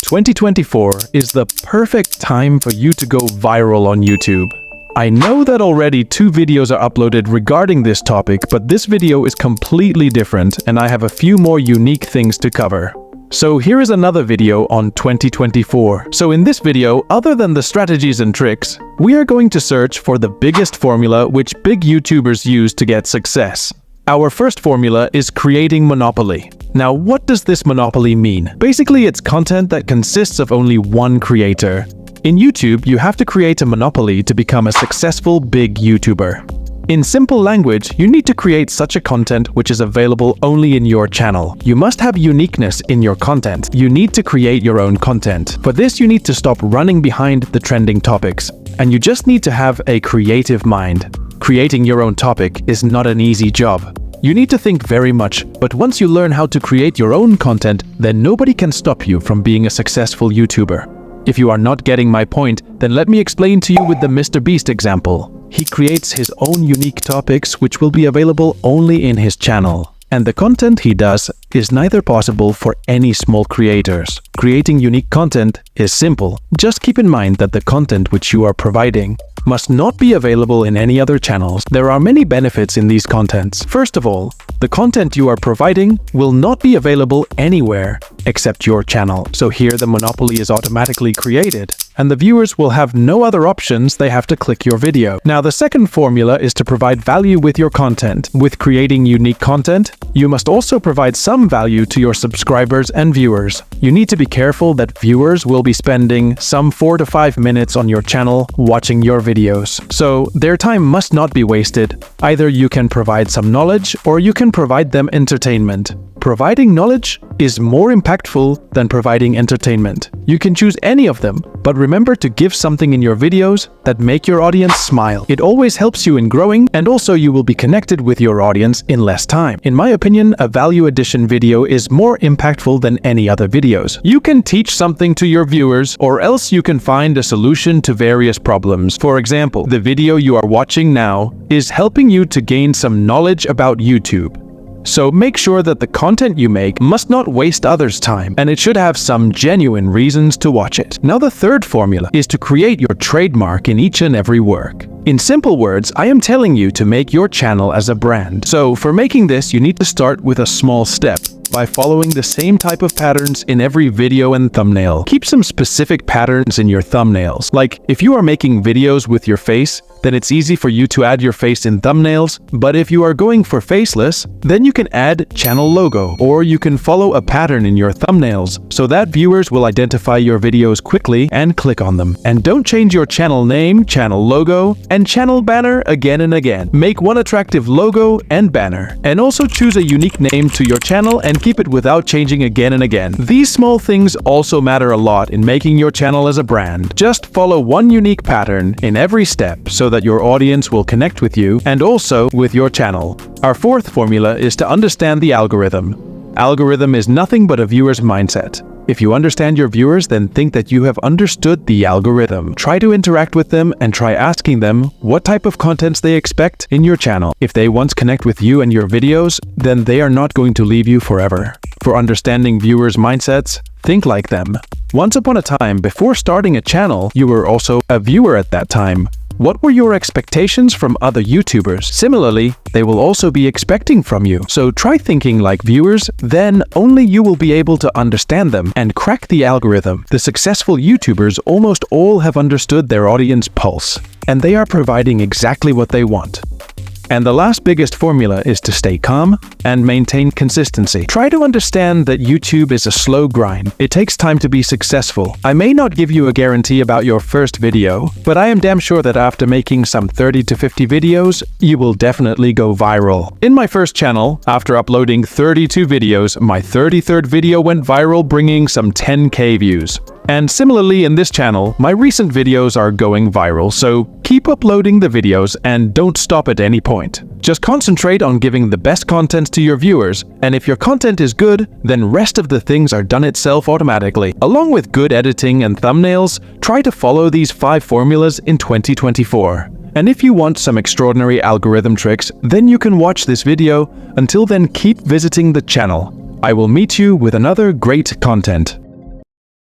2024 is the perfect time for you to go viral on YouTube. I know that already 2 videos are uploaded regarding this topic, but this video is completely different and I have a few more unique things to cover. So here is another video on 2024. So in this video, other than the strategies and tricks, we are going to search for the biggest formula which big YouTubers use to get success. Our first formula is creating monopoly. Now, what does this monopoly mean? Basically, it's content that consists of only one creator. In YouTube, you have to create a monopoly to become a successful big YouTuber. In simple language, you need to create such a content which is available only in your channel. You must have uniqueness in your content. You need to create your own content. For this, you need to stop running behind the trending topics. And you just need to have a creative mind. Creating your own topic is not an easy job. You need to think very much, but once you learn how to create your own content, then nobody can stop you from being a successful YouTuber. If you are not getting my point, then let me explain to you with the Mr. Beast example. He creates his own unique topics which will be available only in his channel. And the content he does is neither possible for any small creators. Creating unique content is simple. Just keep in mind that the content which you are providing must not be available in any other channels. There are many benefits in these contents. First of all, the content you are providing will not be available anywhere except your channel. So here the monopoly is automatically created, and the viewers will have no other options, they have to click your video. Now, the second formula is to provide value with your content. With creating unique content, you must also provide some value to your subscribers and viewers. You need to be careful that viewers will be spending some 4 to 5 minutes on your channel watching your videos. So their time must not be wasted. Either you can provide some knowledge or you can provide them entertainment. Providing knowledge is more impactful than providing entertainment. You can choose any of them, but remember to give something in your videos that make your audience smile. It always helps you in growing, and also you will be connected with your audience in less time. In my opinion, a value addition video is more impactful than any other videos. You can teach something to your viewers, or else you can find a solution to various problems. For example, the video you are watching now is helping you to gain some knowledge about YouTube. So make sure that the content you make must not waste others' time, and it should have some genuine reasons to watch it. Now, the third formula is to create your trademark in each and every work. In simple words, I am telling you to make your channel as a brand. So for making this, you need to start with a small step by following the same type of patterns in every video and thumbnail. Keep some specific patterns in your thumbnails. Like, if you are making videos with your face, then it's easy for you to add your face in thumbnails, but if you are going for faceless, then you can add channel logo, or you can follow a pattern in your thumbnails so that viewers will identify your videos quickly and click on them. And don't change your channel name, channel logo, and channel banner again and again. Make one attractive logo and banner, and also choose a unique name to your channel and keep it without changing again and again. These small things also matter a lot in making your channel as a brand. Just follow one unique pattern in every step so that your audience will connect with you and also with your channel. Our fourth formula is to understand the algorithm. Algorithm is nothing but a viewer's mindset. If you understand your viewers, then think that you have understood the algorithm. Try to interact with them and try asking them what type of contents they expect in your channel. If they once connect with you and your videos, then they are not going to leave you forever. For understanding viewers' mindsets, think like them. Once upon a time, before starting a channel, you were also a viewer at that time. What were your expectations from other YouTubers? Similarly, they will also be expecting from you. So try thinking like viewers, then only you will be able to understand them and crack the algorithm. The successful YouTubers almost all have understood their audience pulse, and they are providing exactly what they want. And the last biggest formula is to stay calm and maintain consistency. Try to understand that YouTube is a slow grind. It takes time to be successful. I may not give you a guarantee about your first video, but I am damn sure that after making some 30 to 50 videos, you will definitely go viral. In my first channel, after uploading 32 videos, my 33rd video went viral, bringing some 10K views. And similarly in this channel, my recent videos are going viral, so keep uploading the videos and don't stop at any point. Just concentrate on giving the best content to your viewers, and if your content is good, then rest of the things are done itself automatically. Along with good editing and thumbnails, try to follow these 5 formulas in 2024. And if you want some extraordinary algorithm tricks, then you can watch this video. Until then, keep visiting the channel. I will meet you with another great content.